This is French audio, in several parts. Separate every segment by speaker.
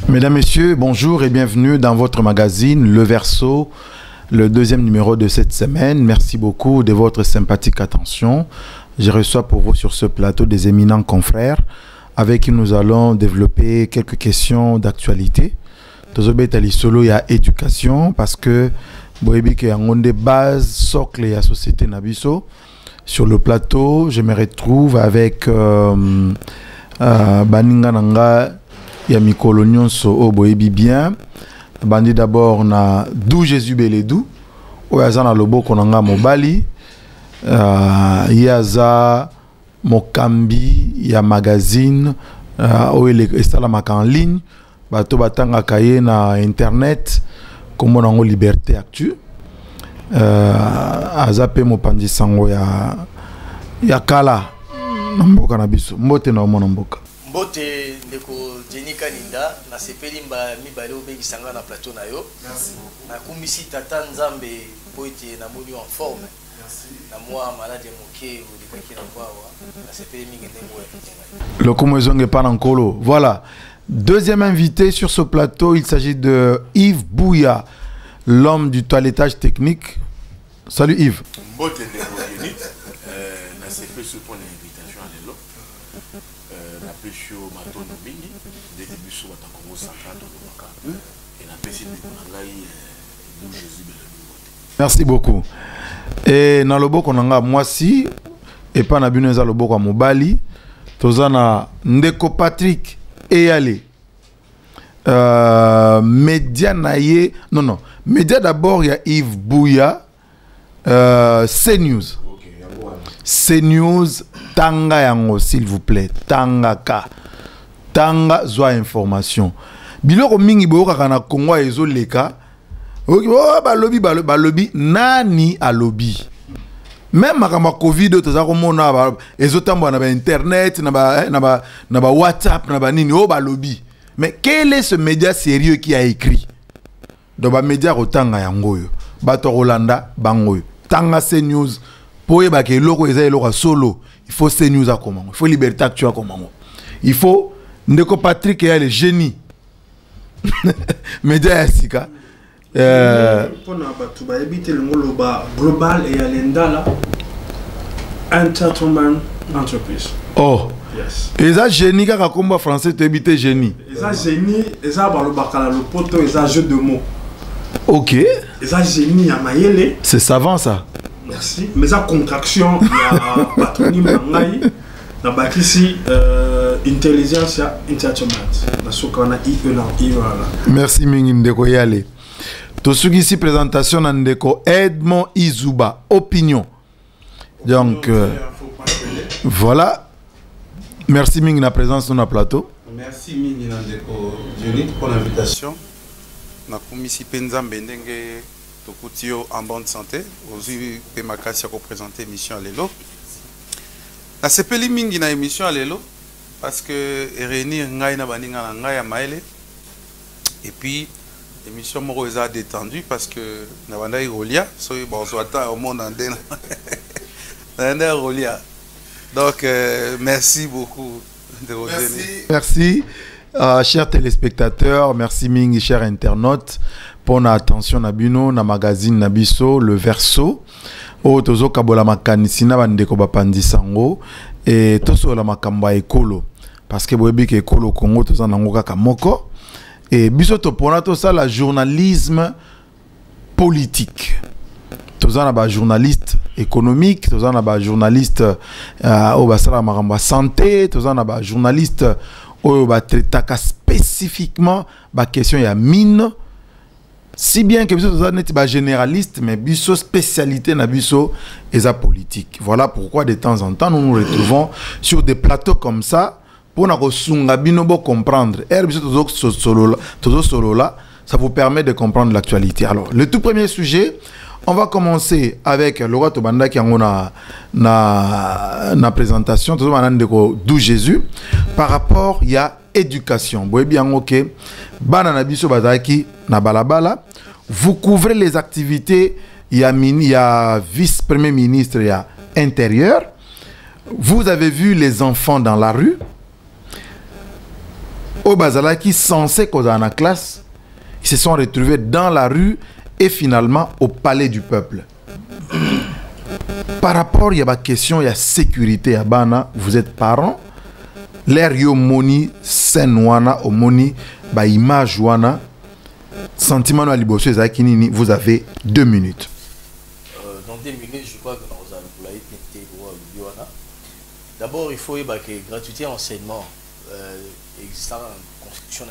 Speaker 1: Mesdames, Messieurs, bonjour et bienvenue dans votre magazine Le Verseau, le deuxième numéro de cette semaine. Merci beaucoup de votre sympathique attention. Je reçois pour vous sur ce plateau des éminents confrères avec qui nous allons développer quelques questions d'actualité. Tozobetali solo ya éducation parce que boyebi ke yangonde base socle ya société nabiso. Sur le plateau, je me retrouve avec Baninga Nanga ya mikolo nyonso o boyebi bien. Bandi d'abord na Dou Jésus Beledou oyaza na loboko nanga mobali yaza mokambi ya magazine oile esalamaka en ligne bato batanga kaye na internet kombo nango Liberté Actu aza pe mopanzi sango ya kala na mboka na biso mbote na omona mboka
Speaker 2: Mbote ndeko Jenny Kaninda na sepeli mibale obengi sanga na plateau na yo. Merci. Na kumbisi tata Nzambe poete na moni en forme. Merci. Na moi malade moké ou de kaki na kwawa na sepeli mingi ndengo ya.
Speaker 1: Le komozonge panankolo. Voilà. Deuxième invité sur ce plateau, il s'agit de Yves Bouya, l'homme du toilettage technique. Salut Yves.
Speaker 3: Mbote ndeko Jenny na sepeli sous pour l'invitation à l'élo. Na pesio matono mingi dès début sur ta Congo central de Maka et na pesi de Konangai Dou Jésus Beledou.
Speaker 1: Merci beaucoup. Et na loboko nanga mwasi et pas na bino za loboko mobali tozana ndeko Patrick Eyale média naie non média d'abord il y a Yves Bouya CNews. CNews Tanga yango s'il vous plaît Tanga ka Tanga zwa information biloko mingi boyoka kana Congo ezo leka oh balobi nani alobi même makama covid toza komona ezo tambo na ba internet na ba WhatsApp na ba nini oh balobi mais quel est ce média sérieux qui a écrit dans ba média rotanga yango yo bato Rolanda bango Tanga CNews pour y baquer loko ezayelo solo il faut CNews à comment il faut Liberté Actu à comment il faut ndeko Patrick et le génie média sika
Speaker 4: pour na batu ba ebite le ngoloba global et alendala entertainment entreprise.
Speaker 1: Oh
Speaker 4: yes
Speaker 1: et ça génie kaka komba français te ebite génie
Speaker 4: et ça génie et ça ba lo bakala le poto et ça jeu de mots.
Speaker 1: OK
Speaker 4: Et ça génie à mayele
Speaker 1: c'est savant ça.
Speaker 4: Merci. Mais ça contraction il y a patronyme ngai na bakisi intelligence entertainment na sokana IE na voilà.
Speaker 1: Merci mingi ndeko yale. To sugi ici présentation na ndeko Edmond Izuba opinion. Donc voilà. Merci mingi na présence sur notre plateau.
Speaker 5: Merci mingi na ndeko Jenny pour l'invitation. Na komisi penza mbendenge Tokutio en bonne santé, aujourd'hui Pemakasi a représenté l'émission à l'élo. La sepeli mingi na émission à l'élo parce que Réunir ngai na baninga na ngai ya maele et puis émission moko eza détendue parce que na banda irolia so bon so ata au monde andena na irolia donc merci beaucoup de revenir.
Speaker 1: Merci chers téléspectateurs, merci mingi chers internautes pour notre attention na bino na magazine na biso Le Verseau o tozo kabola makanisi na bandeko bapandi sango et toso la makamba ekolo parce que boyebi ke ekolo Congo toza nango kaka moko et biso to pona to ça la journalisme politique. Toza na ba journaliste économique, toza na ba journaliste au basala maramba santé, toza na ba journaliste au ba traitaka spécifiquement ba question ya mine. Si bien que biso toza net ba généraliste mais biso spécialité na biso eza politique. Voilà pourquoi de temps en temps nous nous retrouvons sur des plateaux comme ça pour na kosunga bino bo comprendre. Biso tozo solo là, ça vous permet de comprendre l'actualité. Alors, le tout premier sujet, on va commencer avec Laura Tobanda qui a na présentation d'où Jésus par rapport il y a éducation. Boye bien OK. Bana na biso bazaki na balabala, vous couvrez les activités, il y a vice-premier ministre, il y a intérieur. Vous avez vu les enfants dans la rue. Au bazalaki censé qu'on a en classe, ils se sont retrouvés dans la rue et finalement au palais du peuple. Par rapport, il y a une question, il y a sécurité à Bana, vous êtes parents, l'air yo moni senwana au moni ba image wana sentiment à liboso ezaki vous avez 2 minutes.
Speaker 2: Dans 2 minutes, je crois que nous allons d'abord, il faut que la gratuité enseignement existant dans la constitution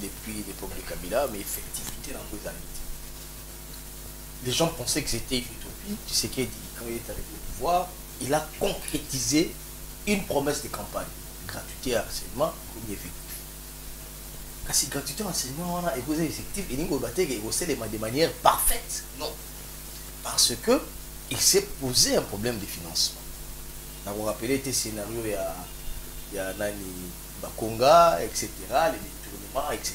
Speaker 2: depuis l'époque de Kabila, mais effectivité dans les années. Les gens pensaient que c'était une utopie. Tu sais qu'il dit, quand il est arrivé au pouvoir, il a concrétisé une promesse de campagne. Gratuité à enseignement, comme effectif. Car si gratuité à enseignement, on a égousé effectif, il a de manière parfaite. Non. Parce que il s'est posé un problème de financement. On vous rappelez tes scénarios, il y a Nani Bakonga, etc., les détournements, etc.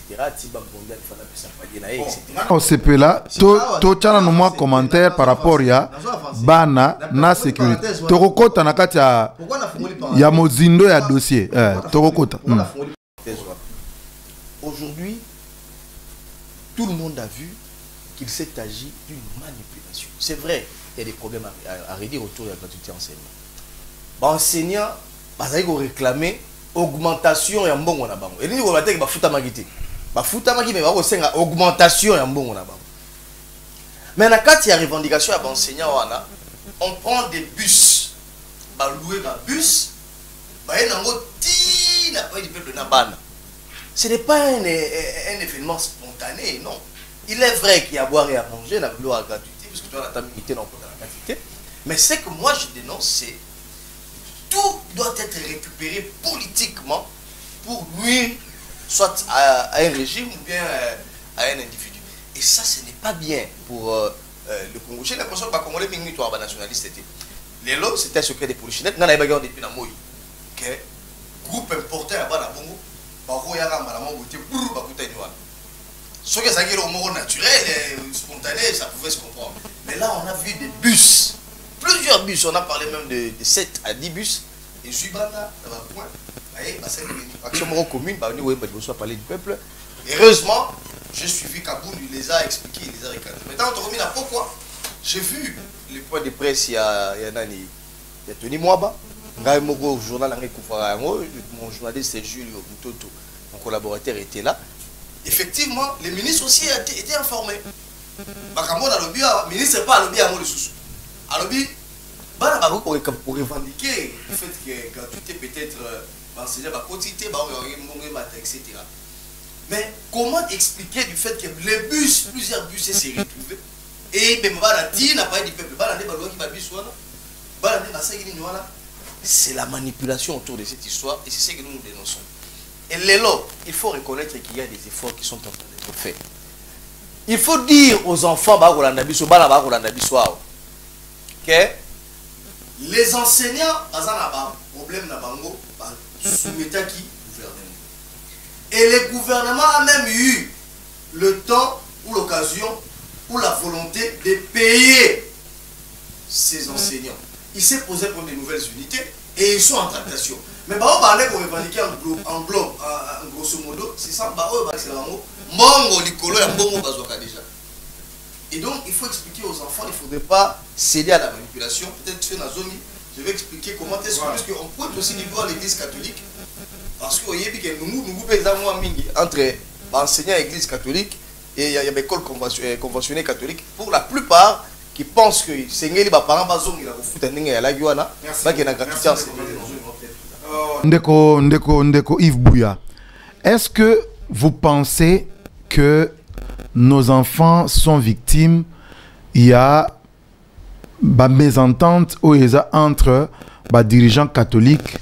Speaker 1: On se là, tout chana nous moi commentaire par rapport à Bana na sécurité. Torokota na kati ya mozindo ya dossier. Torokota.
Speaker 2: Aujourd'hui, tout le monde a vu qu'il s'est agi d'une manipulation. C'est vrai, il y a des problèmes à redire autour de la gratuité enseignement. Enseignants, ils ont réclamé augmentation et un bon on a bango. Et nous on va dire que bafuta magité. Bafuta magité mais va senga augmentation et un bon on a bango. Mais na quand il y a revendication à enseignants on prend des bus. Ba louer ba bus. Ba enango ti na pas du peuple na bana. Ce n'est pas un événement spontané, non. Il est vrai qu'il y a à boire et à manger, la gloire à gratuité, parce que tu as la tamité dans la gratuité. Mais ce que moi je dénonce, c'est tout doit être récupéré politiquement pour nuire soit à un régime ou bien à un individu. Et ça, ce n'est pas bien pour le Congo. J'ai l'impression que les Congolais sont nationalistes. Les lots, c'était un secret des polichinelles. Nous avons depuis la Moï. Groupe important à Banabongo. Ce que ça est au mot naturel et spontané, ça pouvait se comprendre. Mais là, on a vu des bus. Plusieurs bus, on a parlé même de 7 à 10 bus. Et Zubana, ça va point. C'est une action commune, on a parlé du peuple. Heureusement, j'ai suivi Kaboul, il les a expliqués, il les a recadrés. Maintenant, on te remet là pourquoi. J'ai vu le point de presse, il y a Tony Mwaba, mon journal, mon journaliste c'est Julio Mutoto, mon collaborateur était là. Effectivement, les ministres aussi étaient informés. Le ministre n'est pas à l'objet à moi le sous. À l'objet, pour revendiquer le fait que gratuité peut-être enseigner la quantité, etc. Mais comment expliquer du fait que les bus, plusieurs bus s'est retrouvés et même n'a pas du peuple, c'est la manipulation autour de cette histoire et c'est ce que nous nous dénonçons. Et là, il faut reconnaître qu'il y a des efforts qui sont en train d'être faits. Il faut dire aux enfants que les enseignants ont un problème soumettent qui gouvernement. Et le gouvernement a même eu le temps ou l'occasion ou la volonté de payer ces enseignants. Il s'est posé pour des nouvelles unités et ils sont en tractation. Mais bah on parlait qu'on revendiquait en globe, en grosso modo, c'est ça, bah c'est l'amour. Mongo Nicolo et Mbongo Bazoka déjà. Et donc il faut expliquer aux enfants, il ne faudrait pas céder à la manipulation. Peut-être que Nazomi, je vais expliquer comment est-ce que, parce qu'on pointe aussi du doigt l'église catholique. Parce que vous voyez que nous entre enseignants à l'église catholique et il y a l'école conventionnelle catholique, pour la plupart qui pensent que c'est les parents qui ont fait la guana, qui ont gratuité.
Speaker 1: Ndeko Yves Bouya, est-ce que vous pensez que nos enfants sont victimes? Il y a une mésentente entre les dirigeants catholiques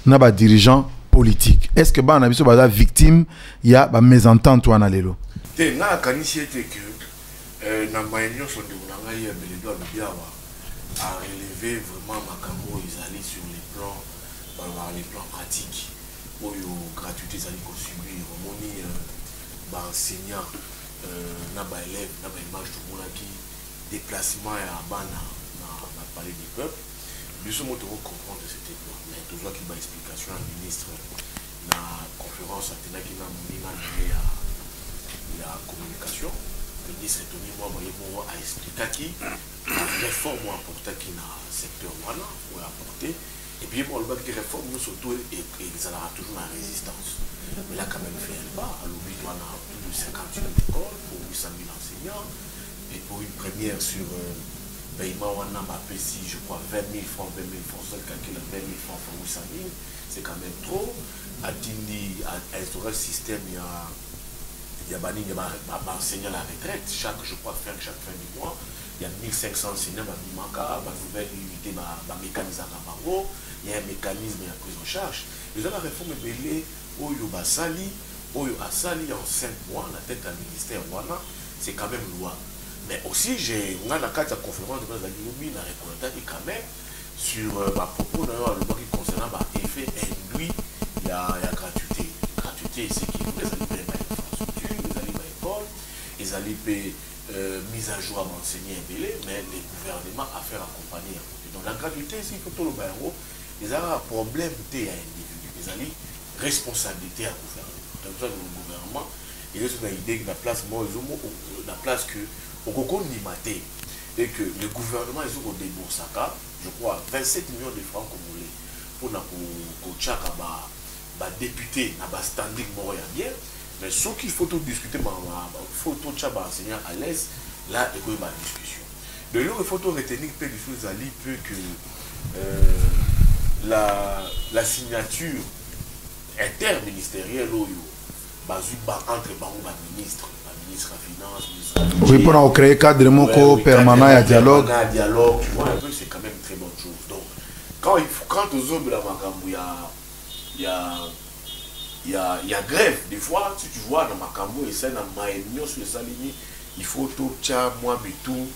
Speaker 1: et les dirigeants politiques. Est-ce que les enfants sont victimes? Il y a une mésentente ou un allélo?
Speaker 3: À relever vraiment Makambo, ils allaient sur les plans pratiques. Pour gratuité, ils allaient subir. On a enseignant, na élève, na image tout le monde qui déplacement et à bas na palais du peuple. Nous sommes comprendre cette époque. Mais tout ça qui m'a explication à ministre na conférence à Tenaki na Moulina la communication. Le ministre Tony moi a expliqué qui la réforme apportée qui dans le secteur voilà pour apporter et puis bon le bac de réforme nous surtout et ça aura toujours la résistance mais là quand même fait un pas à l'objet on a plus de 58 écoles pour 800 000 enseignants et pour une première sur paiement on a si je crois 20 000 francs 20 000 francs seul calcul 20 000 francs pour 800 000 c'est quand même trop à instaurer un système il y a enseignant la retraite chaque je crois faire chaque fin du mois. Il y a 1500 enseignants qui manquent, il y a un mécanisme de prise en charge. Et dans la réforme belée, Oyo Basali, Oyo Asali en 5 mois, la tête du ministère, c'est quand même loi. Mais aussi, on a la carte de conférence de la Guillaume, la reconnaître quand même sur ma propos le loi qui concerne l'effet induit, il y a gratuité. Gratuité, c'est qu'ils allaient payer l'infrastructure, ils allaient payer l'école, ils allaient payer. Mise à jour à m'enseigner un belé, mais les gouvernements à faire accompagner. Donc la gratuité, s'il faut tout le baron, ils ont un problème à individu, ils ont une responsabilité à gouvernement. Donc le gouvernement, il y a une idée que la place, la place que au Coco Nimaté, et que le gouvernement, ils ont déboursé, je crois, 27 millions de francs congolais pour que député, un standing moyen. Mais ce qu'il faut tout discuter, il faut tout enseigner à l'aise, là, il y a une discussion. De l'autre, il faut tout retenir que la signature interministérielle entre le ministre la ministre
Speaker 1: oui, pour créer un cadre permanent et dialogue.
Speaker 3: Dialogue, tu vois, un peu, c'est quand même une très bonne chose. Donc, quand aux hommes de la Makambo, il y a grève. Des fois, si tu vois dans Makambo et c'est dans Maïnio sur les saliniers, il faut tout moi mais tout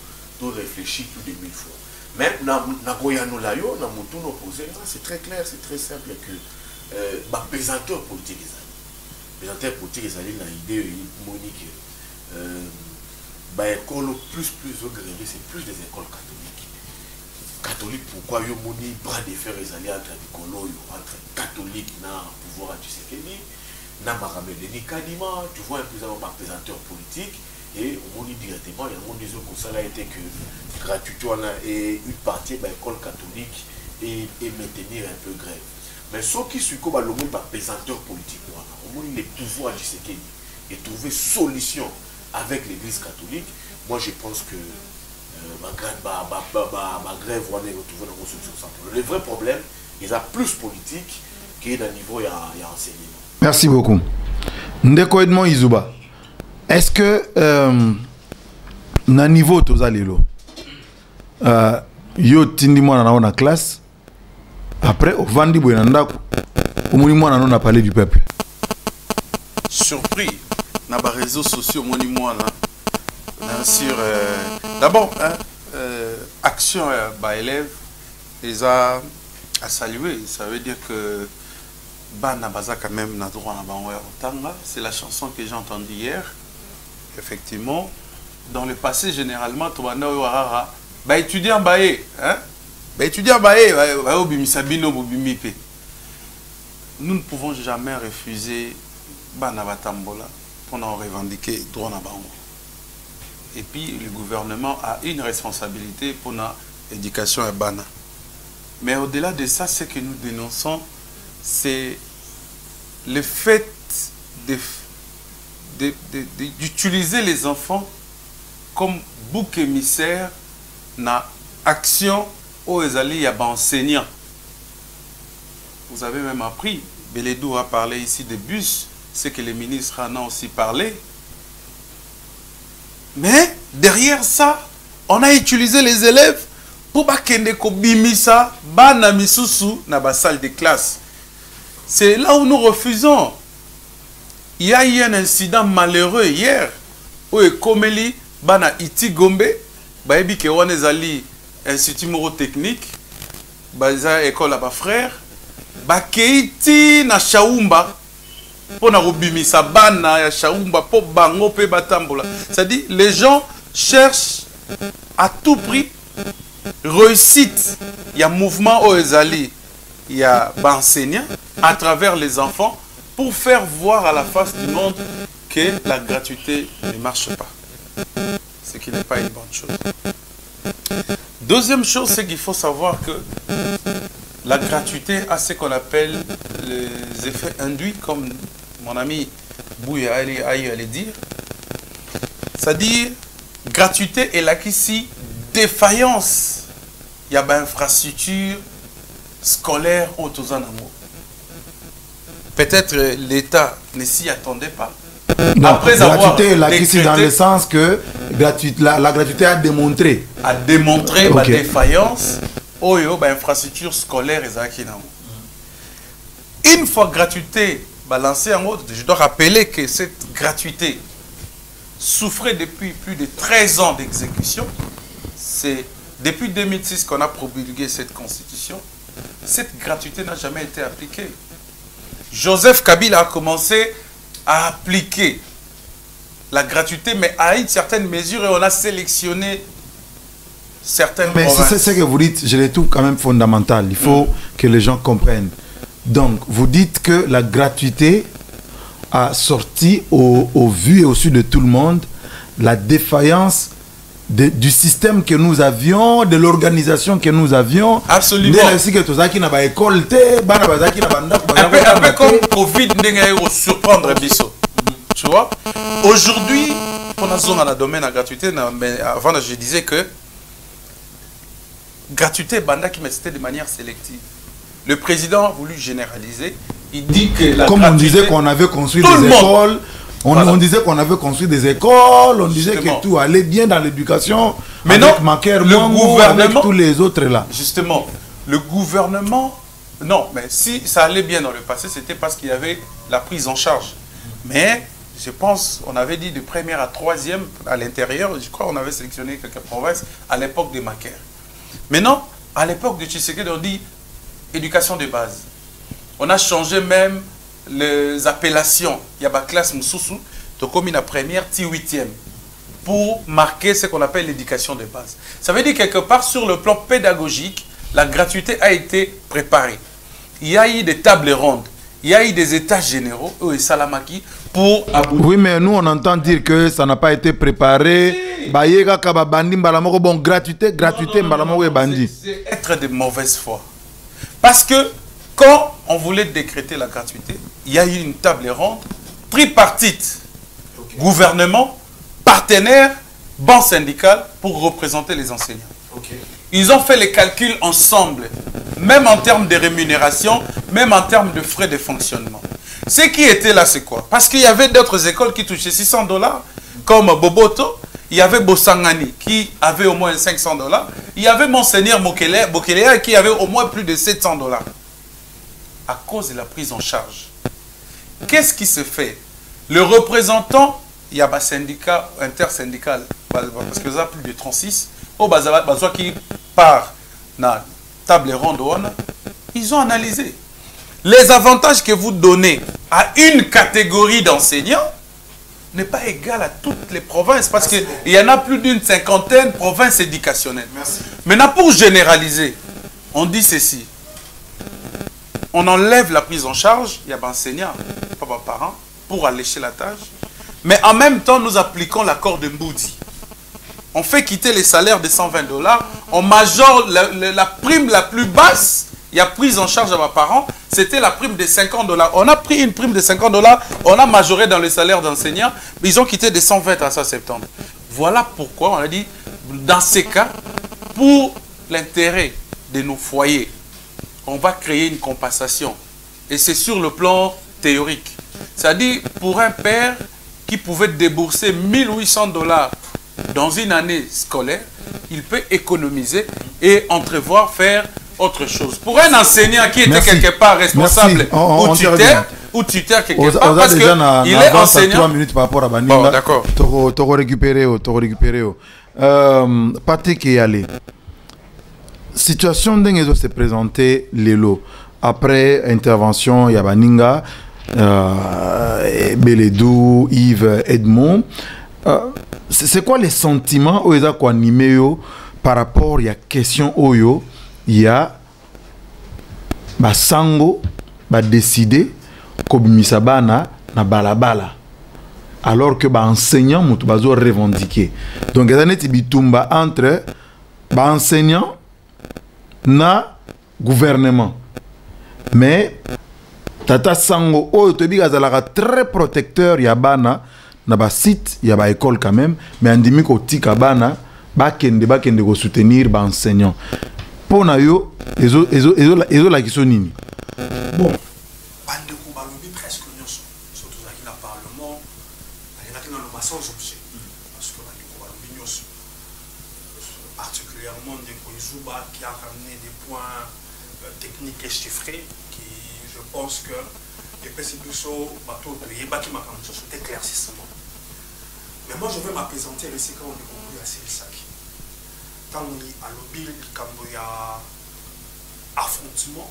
Speaker 3: réfléchir tout de 1000 fois. Même dans Goyano Layo, dans mon tour opposé, c'est très clair, c'est très simple que pesanteur politique les pesanteur politique les alliés dans l'idée monique école plus au grévé, c'est plus des écoles catholiques. Catholique, pourquoi il y a un bras de fer entre catholiques et pouvoir du Sekeni, tu vois un peu un représentant politique et on dit directement, il y a un disons que ça a été que gratuité et une partie de l'école catholique et maintenir un peu grève. Mais ce qui suit comme le représentant politique, on dit les pouvoirs du Sekeni et trouver solution avec l'église catholique. Moi je pense que ma grève, on est retrouvé dans une solution simple. Le vrai problème, il y a plus politique qui est dans le niveau il y a enseignement.
Speaker 1: Merci beaucoup. Ndeko Edmond Izuba, est-ce que na niveau tozalelo yo tindi mwana na classe après au vandi boyana ndako omoni mwana na parler du peuple
Speaker 5: surpris na ba réseaux sociaux moni mwana sur d'abord action bah élèves les a à saluer, ça veut dire que Bana Baza quand même n'a droit à Banwer Otanga, c'est la chanson que j'ai entendue hier effectivement, dans le passé, généralement, tu vas bah étudiant baé, hein? Bah étudiant baé, nous ne pouvons jamais refuser Banabatambola pour en revendiquer droit na bango. Et puis le gouvernement a une responsabilité pour l'éducation à Bana. Mais au-delà de ça, ce que nous dénonçons, c'est le fait d'utiliser les enfants comme bouc émissaire dans l'action aux enseignants. Vous avez même appris, Beledou a parlé ici des bus, c'est que le ministre en a aussi parlé. Mais derrière ça, on a utilisé les élèves pour bakende ko bimisa bana misusu na ba salle de classe. C'est là où nous refusons. Il y a eu un incident malheureux hier où Ekomeli bana iti gombe baebi ke wana ezali institut morotechnique baza école ba frère bakeiti na Shaumba pour na robimisa bana ya Shaumba po bango pe batambola. C'est-à-dire les gens cherchent à tout prix réussite. Il y a mouvement au Ezali, il y a enseignants à travers les enfants pour faire voir à la face du monde que la gratuité ne marche pas. Ce qui n'est pas une bonne chose. Deuxième chose, c'est qu'il faut savoir que la gratuité a ce qu'on appelle les effets induits, comme mon ami Bouya allait dire. C'est-à-dire, gratuité est là qu'ici, défaillance. Il y a une infrastructure scolaire autour en amour. Peut-être l'État ne s'y attendait pas.
Speaker 1: Non,
Speaker 5: après
Speaker 1: la
Speaker 5: avoir
Speaker 1: gratuité est là ici dans
Speaker 5: décrété,
Speaker 1: le sens que la gratuité a démontré.
Speaker 5: a démontré
Speaker 1: Ok.
Speaker 5: ma défaillance. Oyo, bah, infrastructure scolaire et zaki namo. Une fois gratuité balancée en haut, je dois rappeler que cette gratuité souffrait depuis plus de 13 ans d'exécution. C'est depuis 2006 qu'on a promulgué cette constitution. Cette gratuité n'a jamais été appliquée. Joseph Kabila a commencé à appliquer la gratuité, mais à une certaine mesure, et on a sélectionné certaines
Speaker 1: Mais
Speaker 5: provinces.
Speaker 1: c'est ce que vous dites, je le trouve quand même fondamental. Il faut que les gens comprennent. Donc, vous dites que la gratuité a sorti au vu et au su de tout le monde la défaillance du système que nous avions, de l'organisation que nous avions.
Speaker 5: Absolument. Un peu comme Covid, on surprendre Bisso. Tu vois? Aujourd'hui, pour la zone dans le domaine de la gratuité, mais avant, je disais que gratuité, banda qui c'était de manière sélective. Le président a voulu généraliser. Il dit que la
Speaker 1: comme
Speaker 5: gratuité,
Speaker 1: on disait qu'on avait construit
Speaker 5: tout
Speaker 1: des
Speaker 5: le monde.
Speaker 1: écoles,
Speaker 5: Voilà.
Speaker 1: on disait qu'on avait construit des écoles, on disait
Speaker 5: Justement.
Speaker 1: que tout allait bien dans l'éducation.
Speaker 5: Mais
Speaker 1: avec
Speaker 5: non,
Speaker 1: Maker
Speaker 5: le
Speaker 1: Mwango,
Speaker 5: gouvernement,
Speaker 1: avec tous les autres là.
Speaker 5: justement, le gouvernement, non, mais si ça allait bien dans le passé, c'était parce qu'il y avait la prise en charge. Mais je pense, on avait dit de première à troisième à l'intérieur, je crois qu'on avait sélectionné quelques provinces à l'époque de Maker. Maintenant, à l'époque de Tshisekedi, on dit éducation de base. On a changé même les appellations. Il y a la classe Moussoussou, tu as commis la première, tu 8e, pour marquer ce qu'on appelle l'éducation de base. Ça veut dire quelque part, sur le plan pédagogique, la gratuité a été préparée. Il y a eu des tables rondes, il y a eu des états généraux, et Salamaki, pour aboutir.
Speaker 1: Oui, mais nous on entend dire que ça n'a pas été préparé. Bayega kaba bandi mbalamoko bon gratuité, gratuité mbalamoko bandi.
Speaker 5: C'est être de mauvaise foi. Parce que quand on voulait décréter la gratuité, il y a eu une table ronde tripartite. Okay. Gouvernement, partenaires, banque syndicale pour représenter les enseignants. Okay. Ils ont fait les calculs ensemble, même en termes de rémunération, même en termes de frais de fonctionnement. Ce qui était là, c'est quoi? Parce qu'il y avait d'autres écoles qui touchaient $600, comme Boboto, il y avait Bossangani qui avait au moins $500, il y avait Monseigneur Bokelea qui avait au moins plus de $700. À cause de la prise en charge. Qu'est-ce qui se fait? Le représentant, il y a un syndicat intersyndical, parce que ça a plus de 36, au Bazoua qui part dans la table ronde, ils ont analysé les avantages que vous donnez à une catégorie d'enseignants n'est pas égal à toutes les provinces, parce qu'il y en a plus d'une cinquantaine de provinces éducationnelles.
Speaker 4: Merci.
Speaker 5: Maintenant, pour généraliser, on dit ceci. On enlève la prise en charge, il y a un enseignant, pas un parent, pour allécher la tâche. Mais en même temps, nous appliquons l'accord de Mboudi. On fait quitter les salaires de $120, on majore la prime la plus basse, il y a prise en charge à mes parents, c'était la prime de $50. On a pris une prime de $50, on a majoré dans le salaire d'enseignants, mais ils ont quitté de 120 à 170. Voilà pourquoi on a dit, dans ces cas, pour l'intérêt de nos foyers, on va créer une compensation. Et c'est sur le plan théorique. C'est-à-dire, pour un père qui pouvait débourser $1800 dans une année scolaire, il peut économiser et entrevoir faire autre chose. Pour un enseignant qui était quelque part responsable ou tuteur quelque part, parce qu'il est enseignant.
Speaker 1: 3 minutes par rapport à Baninga.
Speaker 5: Bon, d'accord.
Speaker 1: Tu récupéré. Patrick qui est allé. Situation dingue se présenter Lelo. Après intervention, il y a Baninga, Beledou, Yves, Edmond. C'est quoi les sentiments où ils ont animé par rapport à la question Oyo? Il y a Sango décidé que bana na balabala alors que enseignant mutu bazo revendiquer. Donc il y a une bitumba entre enseignant na gouvernement. Mais Tata Sango Oyo très protecteur ya bana na ba site ya ba école quand même, mais andimi ko tika bana bakende ko soutenir ba enseignant. Pour yo ezo la question nini.
Speaker 4: Bon, bande ko balobi presque nyonso. Surtout dans le parlement, il y a dans le maçon objet parce que bande ko balobi nyonso. Particulièrement des Koizuba qui a ramené des points techniques et chiffrés qui je pense que les PCBSO bateau de Yebaki Makamso sont éclaircissement. Mais moi je vais m'apaisanter le secret de conclure à Saki. Tant à l'objet il y a affrontement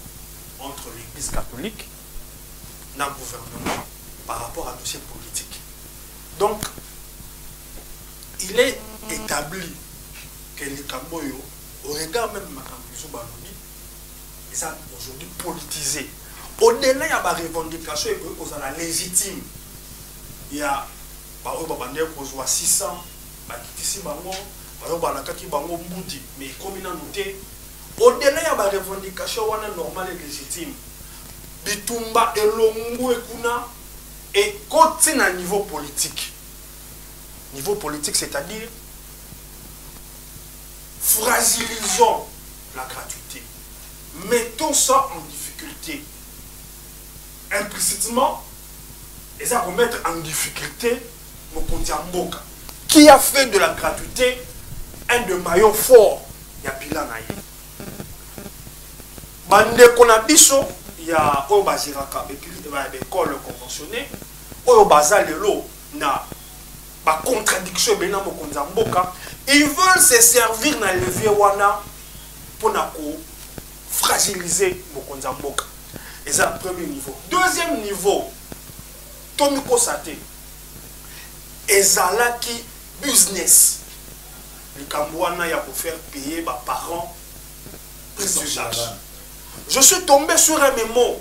Speaker 4: entre l'église catholique et le gouvernement par rapport à un dossier politique. Donc, il est établi que les Camboyo, au regard même de Makambizo Balobi, ils sont aujourd'hui politisés. Au-delà, il y a des revendications qui sont légitimes. Il y a des 600, mais comme il a noté, au-delà, il y a des revendications normales et légitimes. Bitumba et Longo et Kuna et continue à niveau politique. Niveau politique, c'est-à-dire fragilisons la gratuité. Mettons ça en difficulté. Implicitement, et ça va mettre en difficulté Mokondiamboka, qui a fait de la gratuité un de maillons forts. Il y a bilan à y. Bande Konabiso, il y a Obaziraka, l'école conventionnée, Obazalelo, na ba contradiction bena Mokondiamboka. Ils veulent se servir dans le levier wana pour fragiliser Mokondiamboka. Et c'est le premier niveau. Deuxième niveau, Tomiko Sate, Ezalaki business. Le Cambouana a pour faire payer mes parents prise de charge. Je suis tombé sur un mémo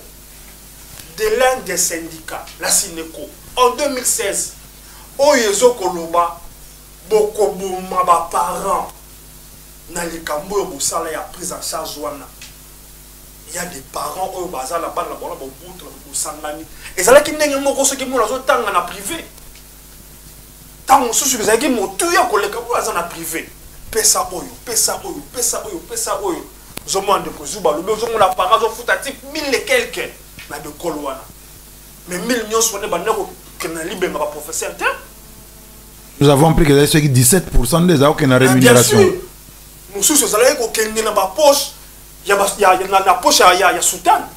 Speaker 4: de l'un des syndicats, la Sineco, en 2016. Oyezo Koloba, Bokobouma, mes parents, dans le Cambouana, il y a prise en charge. Il y a des parents au bazar là-bas, au Sangani. Et c'est là qu'il n'y a pas de choses qui sont privé. Tant que vous avez dit que vous avez dit privé. Pesa oyo, pesa oyo, pesa oyo, pesa oyo. Je m'en demande que vous avez dit que la parole est 1000 et quelques. Mais 1000 millions sont des professeurs.
Speaker 1: Nous avons appris que 17% des gens qui ont une rémunération.
Speaker 4: Bien sûr. Nous sommes allés au dans ma poche. Il y a la poche, il y a soutane.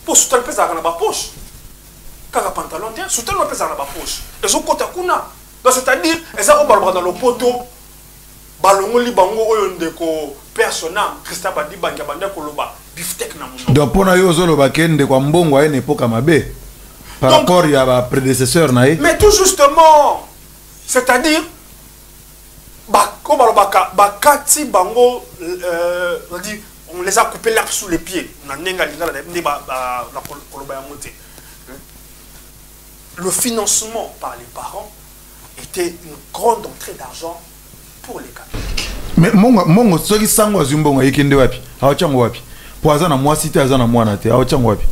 Speaker 4: Pour soutane, il y a la poche. Quand il y a pantalon, soutane, il y a la poche. Et ce côté, c'est-à-dire, ils ont dans le poteau.
Speaker 1: Donc, pour nous, nous avons une époque à Mabé. Par rapport à ma prédécesseur, naïe.
Speaker 4: Mais tout justement, c'est-à-dire, on les a coupé l'herbe sous les pieds. Le financement par les parents était une grande entrée d'argent pour les catholiques.
Speaker 1: Mais mon ce qui s'en va zumbonga yekende wapi awachango wapi po azana moi cité azana mwana te awachango wapi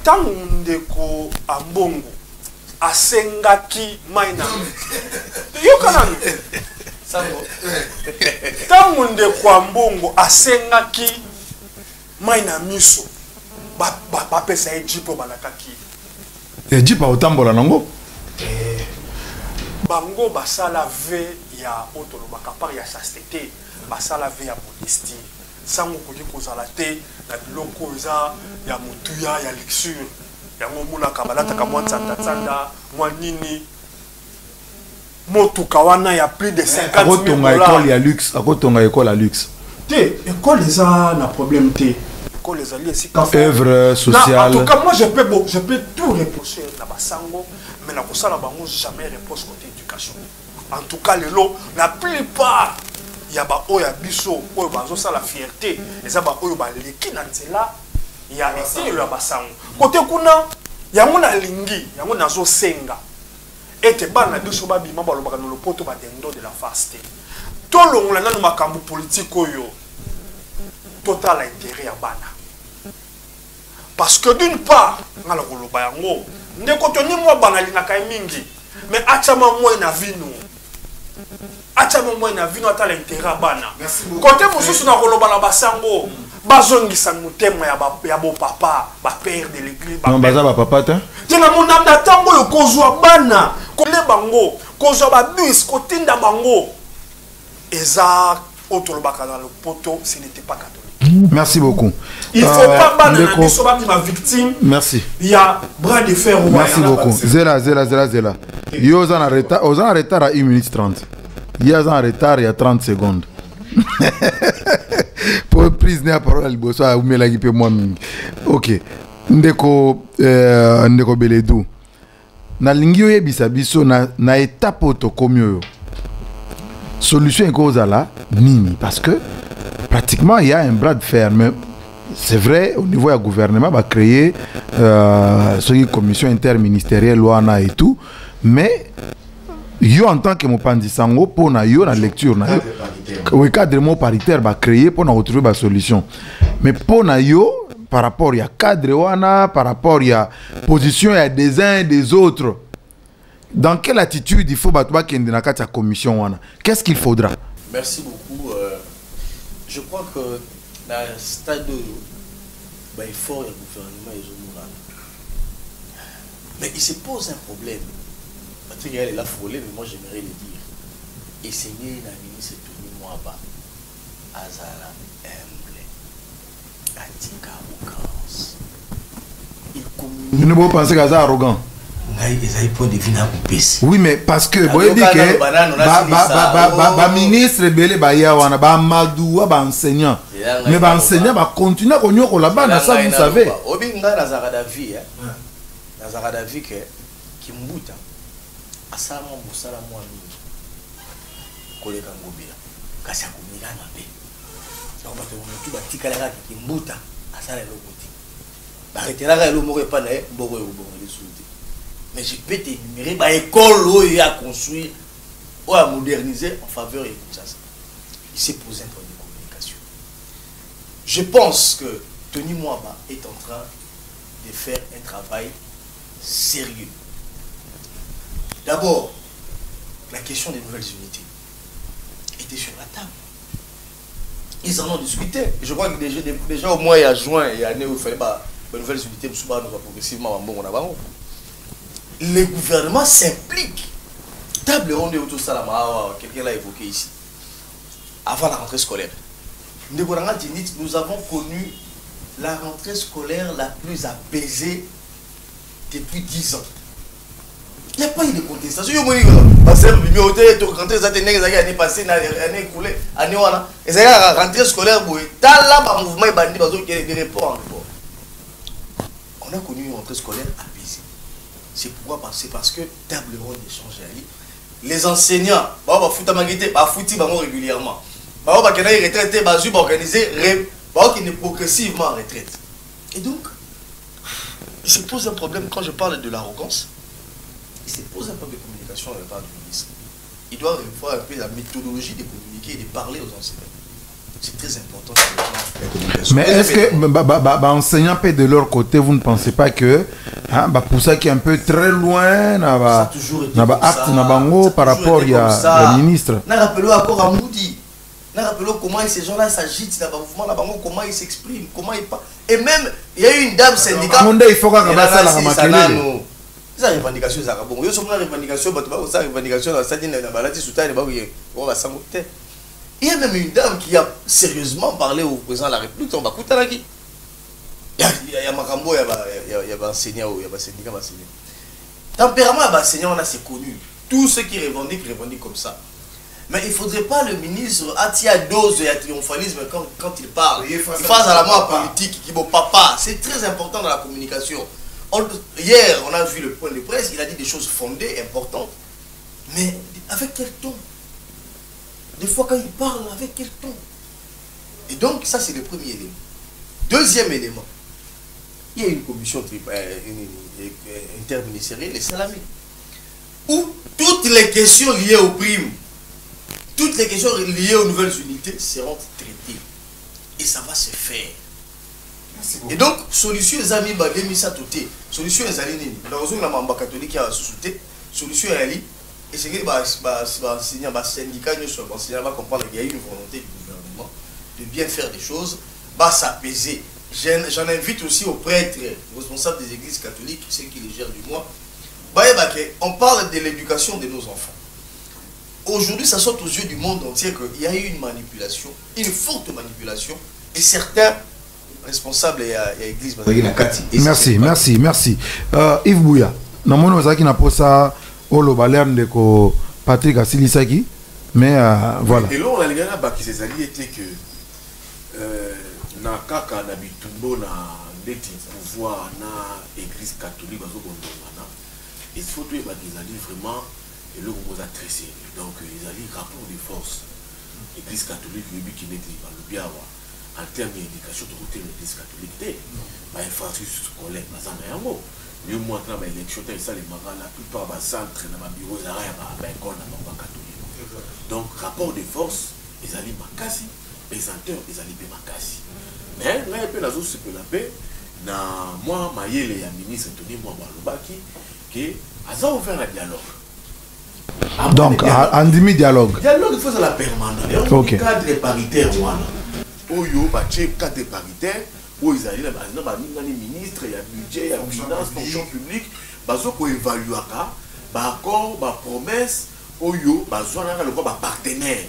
Speaker 4: tango ndeko ambongo asengaki maina yokanani
Speaker 2: sango
Speaker 4: tango ndeko ambongo asengaki maina miso ba pesa ejipo balakaki
Speaker 1: ejipa otambola nango
Speaker 4: bango basala ve ya otolobaka par ya chasteté basala ve ya modestie sango koki kozala te na biloko eza ya motuya ya luxure yango omonaka balataka mwa ntsanda mwa nini motuka wana ya plus de 50 000
Speaker 1: $. École ya luxe akotonga école ya luxe
Speaker 4: te école eza na problème te école ezali esika
Speaker 1: œuvre sociale.
Speaker 4: En tout cas moi je peux tout reprocher na basango mais na kosala bango jamais reproche côté éducation. En tout cas lelo la plupart ya ba oya biso oyo bazo sala fierté eza ba oyo ba leki na nzela ya été ya basango côté kuna yango na lingi yango nazo senga ete bana biso ba bima balobaka na lopoto ba dendo de la faste to longola na makambo politique oyo total intérêt ya bana parce que d'une part ngala koloba yango ndeko toni mwa bana lingaka mingi mais achama mwa na vino ata l'intérêt bana côté mosusu na koloba na basango bazongisa motema ya bo papa ba père de l'église
Speaker 1: non baza ba papa te
Speaker 4: tina monanda tango yo kozwa bana kole bango kozwa ba bus kotinda bango eza otolobaka na lopoto ce n'était pas catholique.
Speaker 1: Merci beaucoup.
Speaker 4: Il ne faut pas bana biso ba ma victime.
Speaker 1: Merci.
Speaker 4: Il y a bras de fer au
Speaker 1: Merci beaucoup. Zela. Yo en retard à 1 minute 30. Il y a en retard il y a 30 secondes. Pour prise la parole al boso a umela gipe moi mingi. OK. Ndeko Beledou. Na lingio yebisa biso na étape to komyo. Solution cause là nini parce que pratiquement il y a un bras de fer mais c'est vrai au niveau du gouvernement va créer une commission interministérielle wana et tout mais yo en tant que mopandi sango pour na yo na lecture na oui cadre paritaire va créer pour retrouver la solution mais pour na yo par rapport il y a cadre wana par rapport il y a position il y a des uns et des autres. Dans quelle attitude il faut battre qu'il y ait une commission wana? Qu'est-ce qu'il faudra?
Speaker 2: Merci beaucoup. Je crois que dans le stade il faut le gouvernement et mais il se pose un problème. Parce qu'il y a la folie, mais moi j'aimerais le dire. Essayez la ministre Tony Mwaba Azala humble, antique arrogance.
Speaker 1: Vous ne pouvez pas penser qu'il est arrogant. Oui, mais parce que vous dites que ba ministre belé ba ya wana ba madou ba enseignant mais ba enseignant ba continuer ko nyoko là-bas na ça vous savez
Speaker 2: obinga na zaka davi na zaka davi que kimbuta asala musala mwami koleka ngobila kasi akomika na pe donc bato mutu batikala ka kimbuta asala lokoti ba retela ka lo moko pa na mboko yo bongo le souti. Mais je peux t'énumérer bah école où il a construit ou à moderniser en faveur de Kinshasa. Il s'est posé un problème de communication. Je pense que Tony Mwaba est en train de faire un travail sérieux. D'abord, la question des nouvelles unités était sur la table. Ils en ont discuté. Je crois que déjà au mois de juin, il y a une année où il fallait pas de nouvelles unités, progressivement, le gouvernement s'implique. Table ronde autour de ça, quelqu'un l'a évoqué ici. Avant la rentrée scolaire. Nous avons connu la rentrée scolaire la plus apaisée depuis 10 ans. Il n'y a pas eu de contestation. Il y a eu l'année passée, l'année écoulée, l'année la rentrée scolaire. On a connu une rentrée scolaire apaisée. C'est pourquoi? C'est parce que table ronde d'échange. Les enseignants, bah fouta magité, bah fouti bah régulièrement. Bah bah qu'il y a retraité, bah juste organiser, bah qui est progressivement en retraite. Et donc, il se pose un problème quand je parle de l'arrogance. Il se pose un problème de communication de la part du ministre. Il doit revoir un peu la méthodologie de communiquer et de parler aux enseignants. C'est très important sur le plan de la communication.
Speaker 1: Mais est-ce que enseignants de leur côté, vous ne pensez pas que pour ça qui est un peu très loin, par rapport au ministre?
Speaker 2: Rappelez encore à Moudi. Rappelez comment ces gens-là s'agitent dans le mouvement, comment ils s'expriment, comment ils parlent. Et même, il y a eu une dame syndicale.
Speaker 1: Il faut qu'on
Speaker 2: ça revendication ça bon yo sommes revendication bato ba ça revendication dans ça na balati soutane ba oui on va s'amuter. Il y a même une dame qui a sérieusement parlé au président de la République on va kutana ki il y a makambo il y a enseignant il y a syndicat enseignant tempérament ba enseignant on a c'est connu tous ceux qui revendiquent comme ça mais il faudrait pas le ministre attia dose de triomphalisme quand il parle il fasse à la mort politique qui bon papa c'est très important dans la communication. Hier, on a vu le point de presse, il a dit des choses fondées, importantes, mais avec quel ton? Des fois, quand il parle, avec quel ton? Et donc, ça, c'est le premier élément. Deuxième élément, il y a une commission interministérielle, les salariés, où toutes les questions liées aux primes, toutes les questions liées aux nouvelles unités seront traitées. Et ça va se faire. Et donc, solution les amis, solution les amis, dans le monde catholique qui a sous-souté, solution est allée, et c'est que les syndicats va comprendre qu'il y a une volonté du gouvernement de bien faire des choses, va s'apaiser. J'en invite aussi aux prêtres responsables des églises catholiques, ceux qui les gèrent du mois. On parle de l'éducation de nos enfants. Aujourd'hui, ça saute aux yeux du monde entier qu'il y a eu une manipulation, une forte manipulation, et certains responsable à l'église.
Speaker 1: Merci. Yves Bouya, na mono zaki na posa olo balerne de ko Patrick Asilisaki, mais voilà.
Speaker 3: Et là on a les gars qui s'est allié était que na kaka na bitumbo na ndeti pouvoir na église catholique bazo kondona. Il faut que les alliés vraiment et le gros a très sérieux. Donc les alliés rapport de force. Église catholique le but qui n'était pas le bien en termes d'éducation de côté de l'église catholique, infrastructure scolaire, mieux moi, dans l'élection, la plupart des centres, dans les bureaux, donc, rapport de force, les alliés Makasi, présenteurs, les alliés Makasi. Mais, là, il y a la zone de la paix, moi, Mayele et le ministre Tony Mouabalobaki, qui a ouvert un dialogue.
Speaker 1: Donc, en demi-dialogue.
Speaker 3: Dialogue, il faut la permanence.
Speaker 1: Ok.
Speaker 3: Cadre paritaire, Oyo, cadre paritaire, où ils allaient, les ministres, il y a budget, il y a finance, fonction publique, ils ont évalué accord, promesse, Oyo, ils ont partenaire.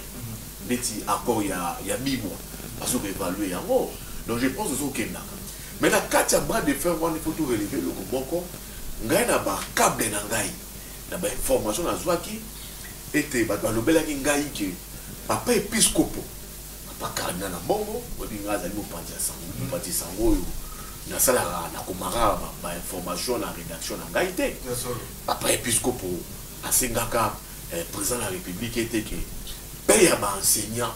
Speaker 3: Accord, il y a Bibo, ils ont évalué. Donc je pense que c'est OK. Mais là, quand il y a bras de fer, il faut tout relever le Koboko. Il y a un câble dans il y a une information dans Zouaki, et il y a un papa épiscopo. Pas cardinal na bongo odi ngaza li opandi sango yo na sala na komara ba information na rédaction na ngaité papa épiscopo asengaka président de la République était que paye ba enseignant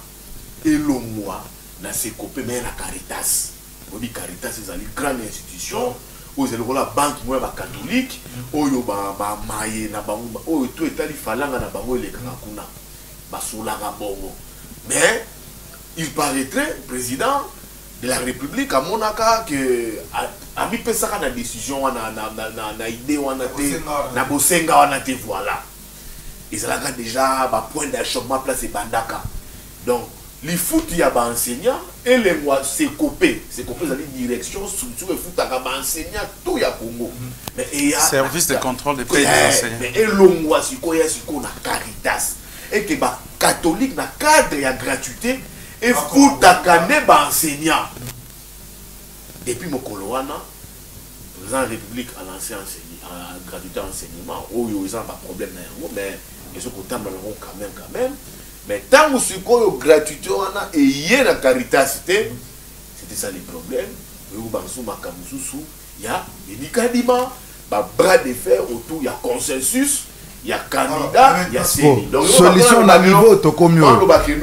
Speaker 3: et le mois na sekopé mais na Caritas odi Caritas ezali grande institution où c'est la banque moi ba catholique oyo ba maye na bango oyo to etali falanga na bango le kuna ba solaka bongo mais il paraîtrait, président de la République, à Monaco, que a mis ça dans la décision, na idée, na bosenga, voilà. Ils ont déjà un point d'achoppement place Bandaka. Donc, les foot, il y a un enseignant, et les mois, c'est copé. C'est copé dans les directions, structure, et foot, il y a un enseignant, tout il y a Congo.
Speaker 5: Service de contrôle des prêts des enseignants.
Speaker 3: Mais et le mois, c'est quoi, il y a Caritas. Et que les catholiques, dans le cadre de la gratuité, et pour takane enseignant. Depuis mon coloana, le président de la République a lancé un gratuité enseignement. Oh, ils n'ont pas de problème, mais ils sont contents quand même. Mais tant que c'est une gratuité, et il y a la Caritas, c'était ça le problème. Il y a des Nikadima, bras de fer autour, il y a consensus, il y a candidat, il y a série.
Speaker 1: Donc, solution à niveau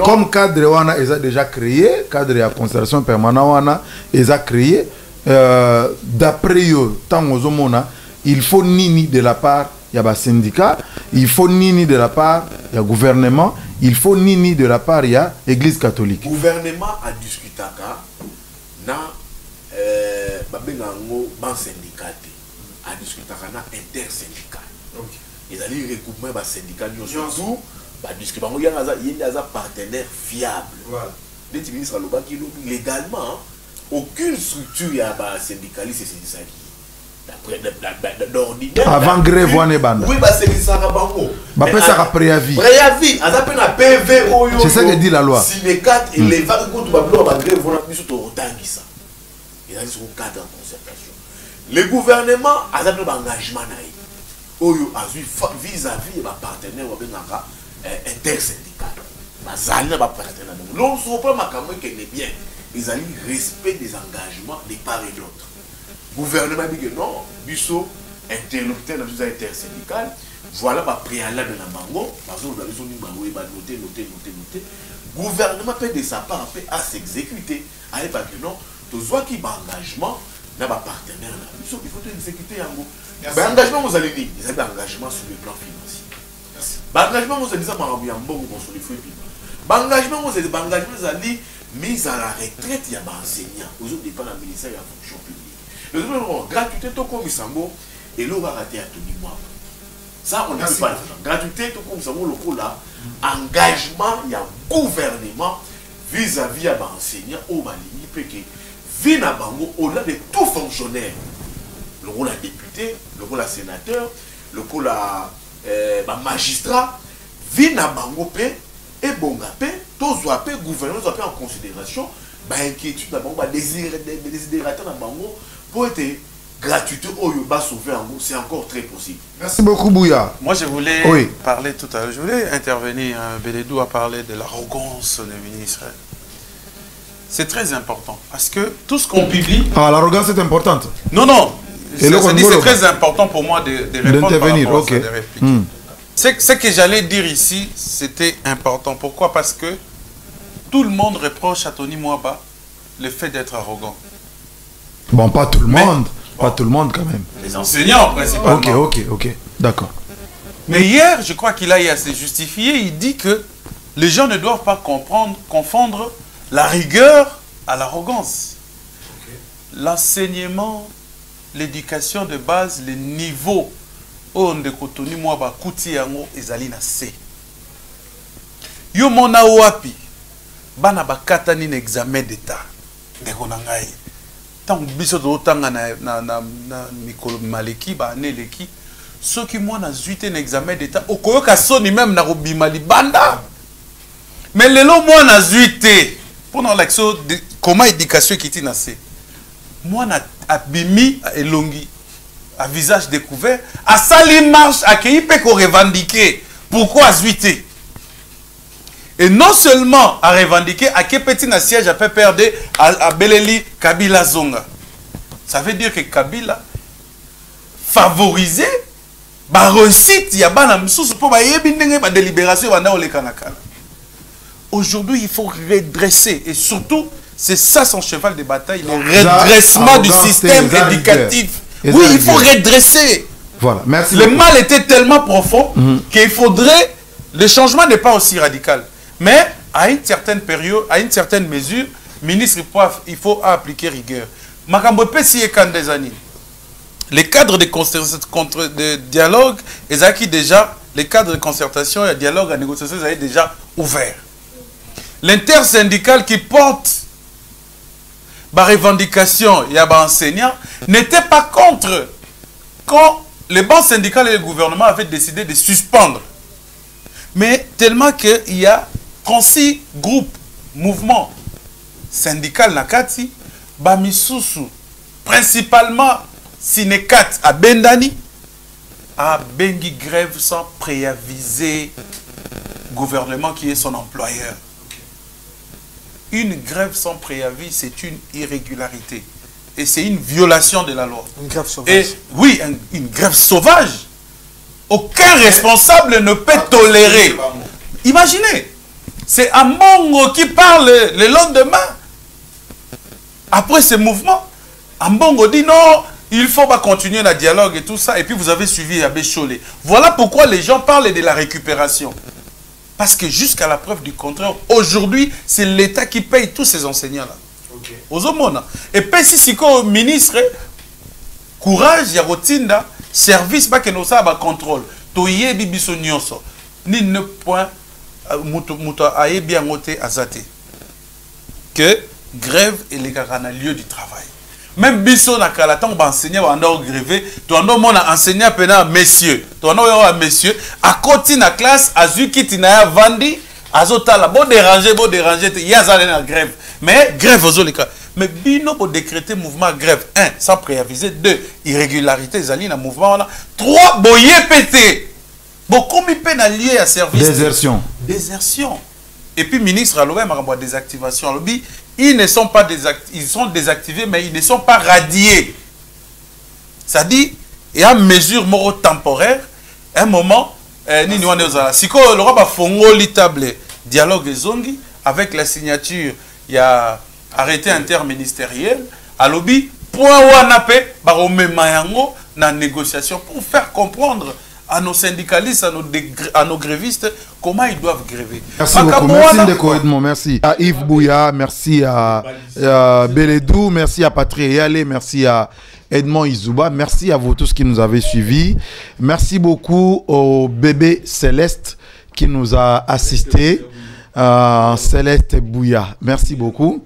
Speaker 1: comme cadre wana est déjà créé, cadre de concertation permanente wana est créé. D'après eux, il faut nini de la part il y a syndicat, il faut nini de la part il y a gouvernement, il faut nini de la part il y a Église catholique.
Speaker 3: Le gouvernement a discuté na ban syndicat a discuté na intersyndical. Ils allaient recoupement ba syndicat surtout ba discuter bango il y a partenaire fiable. Voilà. Les ministres légalement aucune structure y a un syndicaliste c'est ça qui d'ordinaire
Speaker 1: avant grève on est banda
Speaker 3: oui bah c'est ça bango
Speaker 1: bah après ça préavis
Speaker 3: à peine à PV
Speaker 1: c'est ça que dit la loi
Speaker 3: syndicat et les vagues contre bablo ba grève on a mis sur autant qui ça il a dit sur cadre de concertation le gouvernement a donné un engagement naïf oyo azui vis-à-vis ba partenaire ou bien intersyndical ba zali na ba partenaire donc sur le plan makambo qui est bien ils ont respect des engagements de part et d'autre. Le gouvernement dit que non, Bissot, interlocuteur dans les intersyndicales, voilà le préalable de la bango, parce que vous avez noté. Le gouvernement peut de sa part à s'exécuter. Allez, parce que non, tout ce qui est engagement, n'a pas partenaire. Il faut exécuter un engagement, vous allez dire, ils ont un engagement sur le plan financier. L'engagement, vous allez dire, sur les fruits publics. L'engagement, vous allez dire, mise à la retraite, il y a des enseignants. Vous avez dépend du ministère de la fonction publique. Nous avons gratuité, tout comme Sambo, et l'eau va rater à tout le monde. Ça, on ne peut pas le faire. Gratuité, tout comme Sambo, le là, engagement, il y a gouvernement vis-à-vis des enseignants, au Mali, que vina bango, au-delà de tout fonctionnaire. Le rôle à député, le rôle à sénateur, le rôle à magistrat, vina bango, et bon, tous les gouvernements ont pris en considération l'inquiétude des désirateurs pour être gratuité ou sauver en c'est encore très possible.
Speaker 1: Merci beaucoup, Bouya.
Speaker 5: Moi, je voulais parler tout à l'heure, je voulais intervenir. Beledou a parlé de l'arrogance des ministres. C'est très important parce que tout ce qu'on publie.
Speaker 1: Ah, l'arrogance est importante.
Speaker 5: Non. C'est très important pour moi de répondre par rapport à ça, de répliquer. Ce que j'allais dire ici, c'était important. Pourquoi? Parce que tout le monde reproche à Tony Mwaba le fait d'être arrogant.
Speaker 1: Bon, pas tout le monde. Pas tout le monde quand même.
Speaker 5: Les enseignants, principalement.
Speaker 1: Ok. D'accord.
Speaker 5: Mais hier, je crois qu'il a eu à se justifier. Il dit que les gens ne doivent pas confondre la rigueur à l'arrogance. L'enseignement, l'éducation de base, les niveaux on de kotoni moi ba kuti yango ezali na C. Yo mona wapi bana bakatani na examen d'état. Ndeko na ngai. Tant biso to tanga na mikolo maleki ba neleki soki mwana zuite na examen d'état okoyoka soni même na robima libanda. Mais lelo mwana zuite pour na l'action comment éducation qui na C. Mwana abimi elongi à visage découvert, à sali marche, à qui peut qu'on revendiquer. Pourquoi à zuiter? Et non seulement à revendiquer, à qui petit na siège à peut perdre à Beleli Kabila Zonga. Ça veut dire que Kabila favorisé, bah réussite, il y a pas na msous pour bah yébindenge bah délibération bah na ole kanakala. Aujourd'hui, il faut redresser et surtout, c'est ça son cheval de bataille, le redressement du système éducatif. Oui, il faut redresser.
Speaker 1: Voilà, merci.
Speaker 5: Le mal était tellement profond qu'il faudrait... Le changement n'est pas aussi radical. Mais à une certaine période, à une certaine mesure, ministre, il faut appliquer rigueur. Makambo Pessi et Kandezani. Les cadres de dialogue, les cadres de concertation et de dialogue à négociation, ils avaient déjà ouvert. L'intersyndical qui porte la revendication, il y a des enseignants, n'était pas contre quand les bancs syndicaux et le gouvernement avaient décidé de suspendre. Mais tellement qu'il y a 36 groupes, mouvements syndicaux Nakati, Bamisusu, principalement Sinekat à Bendani, a bengi grève sans préaviser le gouvernement qui est son employeur. Une grève sans préavis, c'est une irrégularité. et c'est une violation de la loi.
Speaker 4: Une grève sauvage.
Speaker 5: Et oui, une grève sauvage. Aucun responsable ne peut tolérer. Imaginez, c'est Ambongo qui parle le lendemain. Après ce mouvement, Ambongo dit non, il faut pas continuer le dialogue et tout ça. Et puis vous avez suivi Abbé Cholé. Voilà pourquoi les gens parlent de la récupération. Parce que jusqu'à la preuve du contraire, aujourd'hui, c'est l'État qui paye tous ces enseignants-là. Aux hommes. Et puis si le ministre, courage, Yarotinda, service, pas que nous avons contrôle. Toye bibiso nyonso. Ni ne point, muto aye bien ngote azate. Que grève et les gars na lieu du travail. Même biso na kalatan ba enseigner ba ndo gréver, to ndo mona enseignant pena messieurs. To ndo yo messieurs, à côté na classe azuki tina ya vandi, azotala bo déranger te yazale na grève. Mais grève aux olika. Mais bino pour décréter mouvement grève 1 sans préaviser, 2 irrégularité zali na mouvement 3 boyé pété. Beaucoup mi peine lié à service
Speaker 1: désertion.
Speaker 5: Et puis ministre Aloé m'a désactivation lobby. Ils ne sont pas ils sont désactivés, mais ils ne sont pas radiés. Ça dit, il y a une mesure temporaire, un moment, si le roi va fongo litable dialogue zongi avec la signature, il y a arrêté interministériel, à lobby, point wanape, baromé mayango, na négociation pour faire comprendre à nos syndicalistes, à nos grévistes, comment ils doivent gréver.
Speaker 1: Merci beaucoup. Merci Ndeko Edmond, merci à Yves Bouya, merci à Beledou, merci à Patrick Yale, merci à Edmond Izouba, merci à vous tous qui nous avez suivis. Merci beaucoup au bébé Céleste qui nous a assisté. Céleste Bouya, merci beaucoup.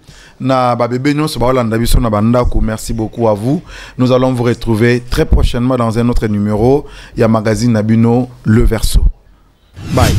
Speaker 1: Merci beaucoup à vous. Nous allons vous retrouver très prochainement dans un autre numéro. Il y a magazine Nabino Le Verseau. Bye.